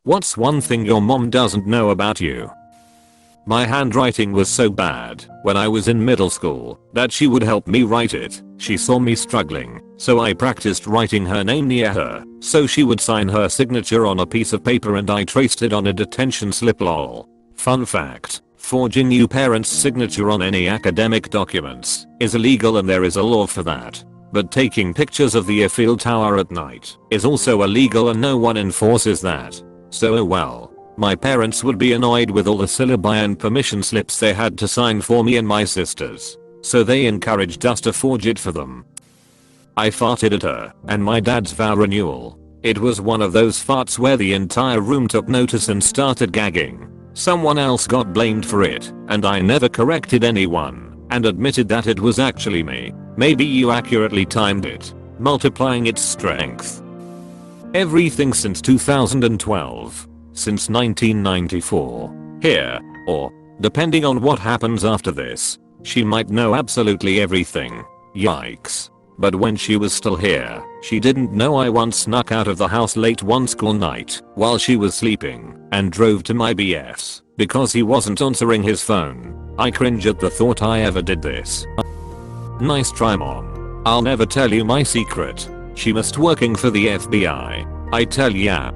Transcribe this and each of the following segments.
What's one thing your mom doesn't know about you? My handwriting was so bad when I was in middle school that she would help me write it. She saw me struggling, so I practiced writing her name near her so she would sign her signature on a piece of paper and I traced it on a detention slip lol. Fun fact, forging your parents' signature on any academic documents is illegal and there is a law for that. But taking pictures of the Eiffel Tower at night is also illegal and no one enforces that. So oh well. My parents would be annoyed with all the syllabi and permission slips they had to sign for me and my sisters. So they encouraged us to forge it for them. I farted at her and my dad's vow renewal. It was one of those farts where the entire room took notice and started gagging. Someone else got blamed for it and I never corrected anyone and admitted that it was actually me. Maybe you accurately timed it, multiplying its strength. Everything since 2012. Since 1994. Here, or, depending on what happens after this, she might know absolutely everything. Yikes. But when she was still here, she didn't know I once snuck out of the house late one school night while she was sleeping and drove to my BF's because he wasn't answering his phone. I cringe at the thought I ever did this. Nice try, mom. I'll never tell you my secret. She must working for the FBI. I tell ya.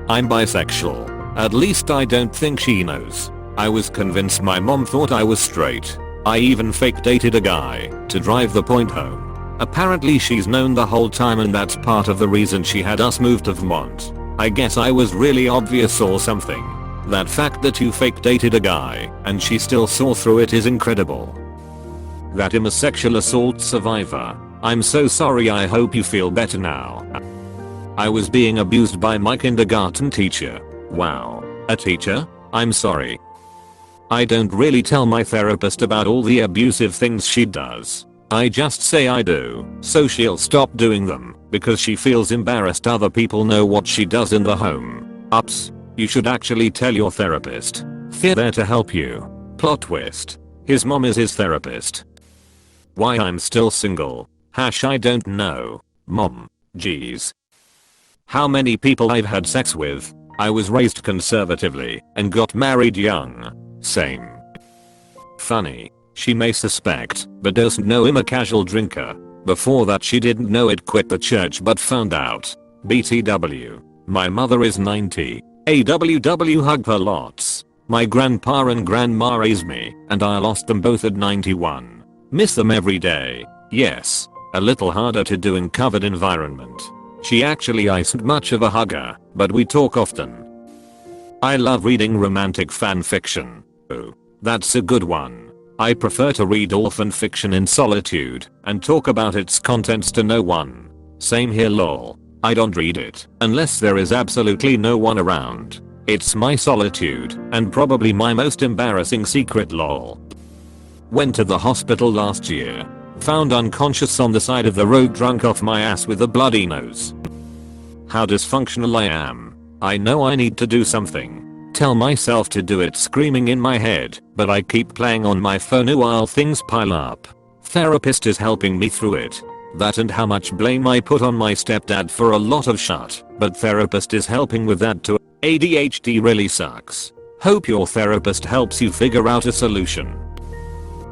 I'm bisexual. At least I don't think she knows. I was convinced my mom thought I was straight. I even fake dated a guy to drive the point home. Apparently she's known the whole time and that's part of the reason she had us move to Vermont. I guess I was really obvious or something. That fact that you fake dated a guy and she still saw through it is incredible. That I'm a sexual assault survivor. I'm so sorry, I hope you feel better now. I was being abused by my kindergarten teacher. Wow. A teacher? I'm sorry. I don't really tell my therapist about all the abusive things she does. I just say I do, so she'll stop doing them, because she feels embarrassed other people know what she does in the home. Ups. You should actually tell your therapist. They're there to help you. Plot twist. His mom is his therapist. Why I'm still single. I don't know. Mom. Jeez. How many people I've had sex with. I was raised conservatively and got married young. Same. Funny. She may suspect, but doesn't know I'm a casual drinker. Before that she didn't know it, quit the church but found out. BTW. My mother is 90. AWW, hug her lots. My grandpa and grandma raised me and I lost them both at 91. Miss them every day. Yes. A little harder to do in covered environment. She actually isn't much of a hugger, but we talk often. I love reading romantic fan fiction. Oh, that's a good one. I prefer to read orphan fiction in solitude and talk about its contents to no one. Same here lol. I don't read it unless there is absolutely no one around. It's my solitude and probably my most embarrassing secret lol. Went to the hospital last year. Found unconscious on the side of the road, drunk off my ass with a bloody nose. How dysfunctional I am. I know I need to do something. Tell myself to do it screaming in my head, but I keep playing on my phone while things pile up. Therapist is helping me through it. That and how much blame I put on my stepdad for a lot of shit, but therapist is helping with that too. ADHD really sucks. Hope your therapist helps you figure out a solution.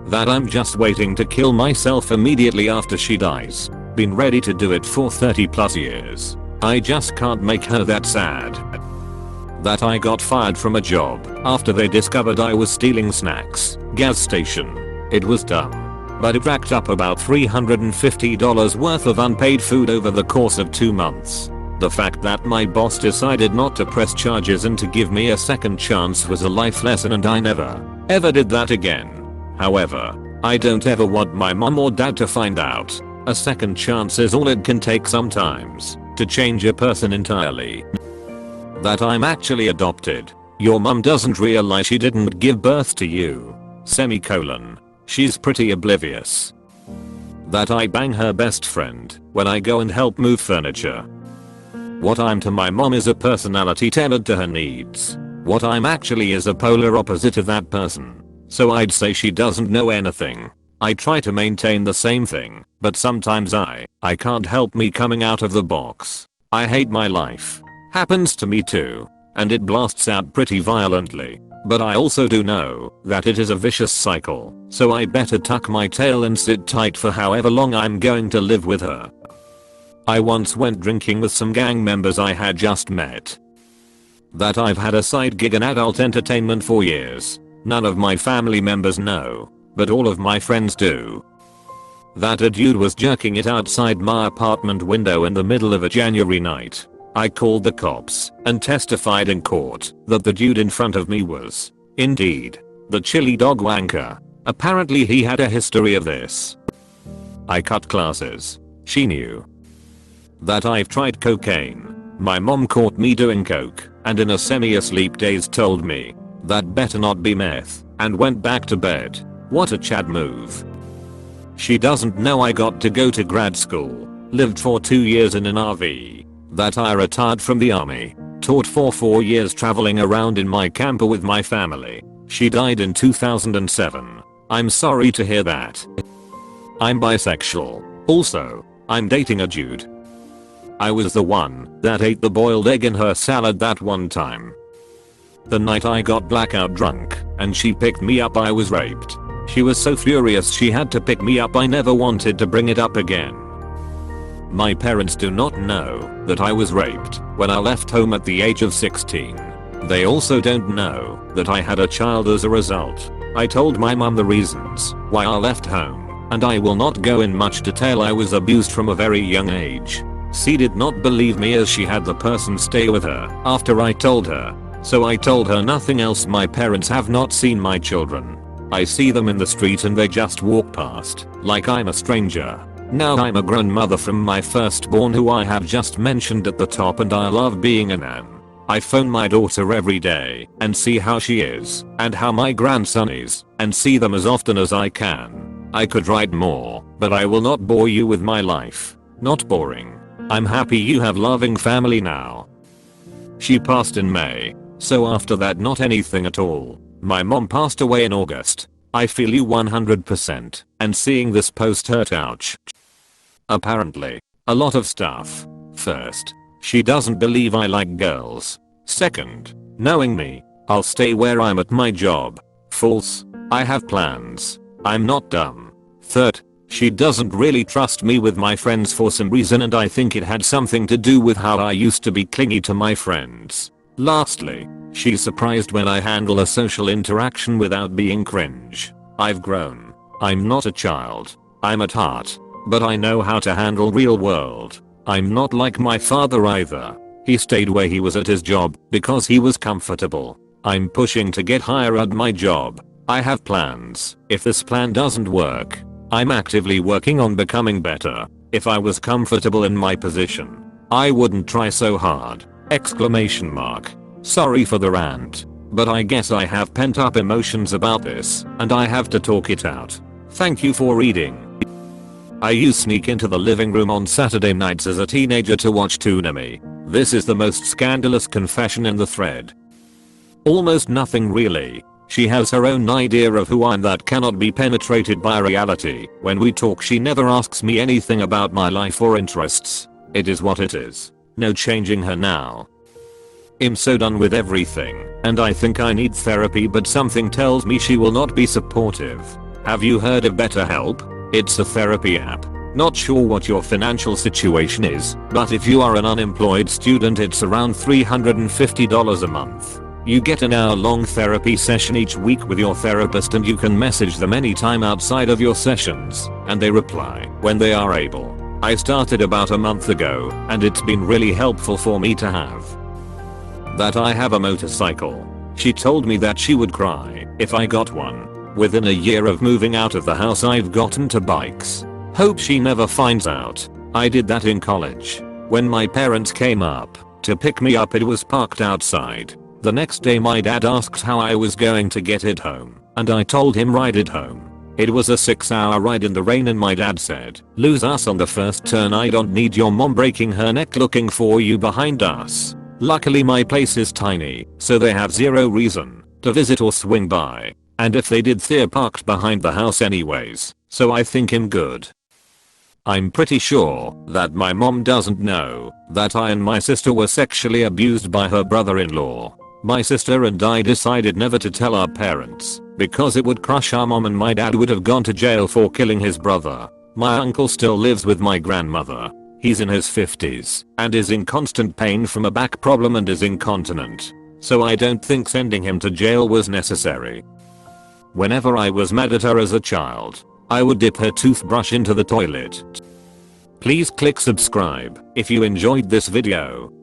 That I'm just waiting to kill myself immediately after she dies. Been ready to do it for 30+ years. I just can't make her that sad. That I got fired from a job after they discovered I was stealing snacks. Gas station. It was dumb. But it racked up about $350 worth of unpaid food over the course of 2 months. The fact that my boss decided not to press charges and to give me a second chance was a life lesson and I never, ever did that again. However, I don't ever want my mom or dad to find out. A second chance is all it can take sometimes to change a person entirely. That I'm actually adopted. Your mom doesn't realize she didn't give birth to you. Semicolon. She's pretty oblivious. That I bang her best friend when I go and help move furniture. What I'm to my mom is a personality tailored to her needs. What I'm actually is a polar opposite of that person. So I'd say she doesn't know anything. I try to maintain the same thing, but sometimes I can't help me coming out of the box. I hate my life. Happens to me too. and it blasts out pretty violently. But I also do know that it is a vicious cycle, so I better tuck my tail and sit tight for however long I'm going to live with her. I once went drinking with some gang members I had just met. That I've had a side gig in adult entertainment for years. None of my family members know, but all of my friends do. That a dude was jerking it outside my apartment window in the middle of a January night. I called the cops and testified in court that the dude in front of me was, indeed, the chili dog wanker. Apparently he had a history of this. I cut classes. She knew. That I've tried cocaine. My mom caught me doing coke and in a semi-asleep daze told me that better not be meth and went back to bed. What a Chad move. She doesn't know I got to go to grad school, lived for 2 years in an RV. That I retired from the army, taught for 4 years traveling around in my camper with my family. She died in 2007. I'm sorry to hear that. I'm bisexual. Also, I'm dating a dude. I was the one that ate the boiled egg in her salad that one time. The night I got blackout drunk and she picked me up, I was raped. She was so furious she had to pick me up. I never wanted to bring it up again. My parents do not know that I was raped when I left home at the age of 16. They also don't know that I had a child as a result. I told my mum the reasons why I left home, and I will not go in much detail. I was abused from a very young age. She did not believe me as she had the person stay with her after I told her. So I told her nothing else. My parents have not seen my children. I see them in the street and they just walk past like I'm a stranger. Now I'm a grown mother from my firstborn who I have just mentioned at the top, and I love being a nan. I phone my daughter every day and see how she is and how my grandson is and see them as often as I can. I could write more, but I will not bore you with my life. Not boring. I'm happy you have loving family now. She passed in May, so after that not anything at all. My mom passed away in August. I feel you 100%, and seeing this post hurt. Ouch. Apparently, a lot of stuff. First, she doesn't believe I like girls. Second, knowing me, I'll stay where I'm at my job. False. I have plans. I'm not dumb. Third, she doesn't really trust me with my friends for some reason, and I think it had something to do with how I used to be clingy to my friends. Lastly, she's surprised when I handle a social interaction without being cringe. I've grown. I'm not a child. I'm at heart. But I know how to handle real world. I'm not like my father either. He stayed where he was at his job because he was comfortable. I'm pushing to get higher at my job. I have plans. If this plan doesn't work, I'm actively working on becoming better. If I was comfortable in my position, I wouldn't try so hard. Exclamation mark. Sorry for the rant, but I guess I have pent up emotions about this and I have to talk it out. Thank you for reading. I used to sneak into the living room on Saturday nights as a teenager to watch Toonami. This is the most scandalous confession in the thread. Almost nothing really. She has her own idea of who I'm that cannot be penetrated by reality. When we talk, she never asks me anything about my life or interests. It is what it is. No changing her now. I'm so done with everything, and I think I need therapy, but something tells me she will not be supportive. Have you heard of BetterHelp? It's a therapy app. Not sure what your financial situation is, but if you are an unemployed student, it's around $350 a month. You get an hour-long therapy session each week with your therapist, and you can message them anytime outside of your sessions, and they reply when they are able. I started about a month ago, and it's been really helpful for me to have. That I have a motorcycle. She told me that she would cry if I got one. Within a year of moving out of the house, I've gotten to bikes. Hope she never finds out. I did that in college. When my parents came up to pick me up, it was parked outside. The next day my dad asked how I was going to get it home, and I told him ride it home. It was a 6-hour ride in the rain, and my dad said, lose us on the first turn. I don't need your mom breaking her neck looking for you behind us. Luckily my place is tiny, so they have zero reason to visit or swing by. And if they did, they're parked behind the house anyways, so I think I'm good. I'm pretty sure that my mom doesn't know that I and my sister were sexually abused by her brother-in-law. My sister and I decided never to tell our parents because it would crush our mom and my dad would have gone to jail for killing his brother. My uncle still lives with my grandmother. He's in his 50s and is in constant pain from a back problem and is incontinent. So I don't think sending him to jail was necessary. Whenever I was mad at her as a child, I would dip her toothbrush into the toilet. Please click subscribe if you enjoyed this video.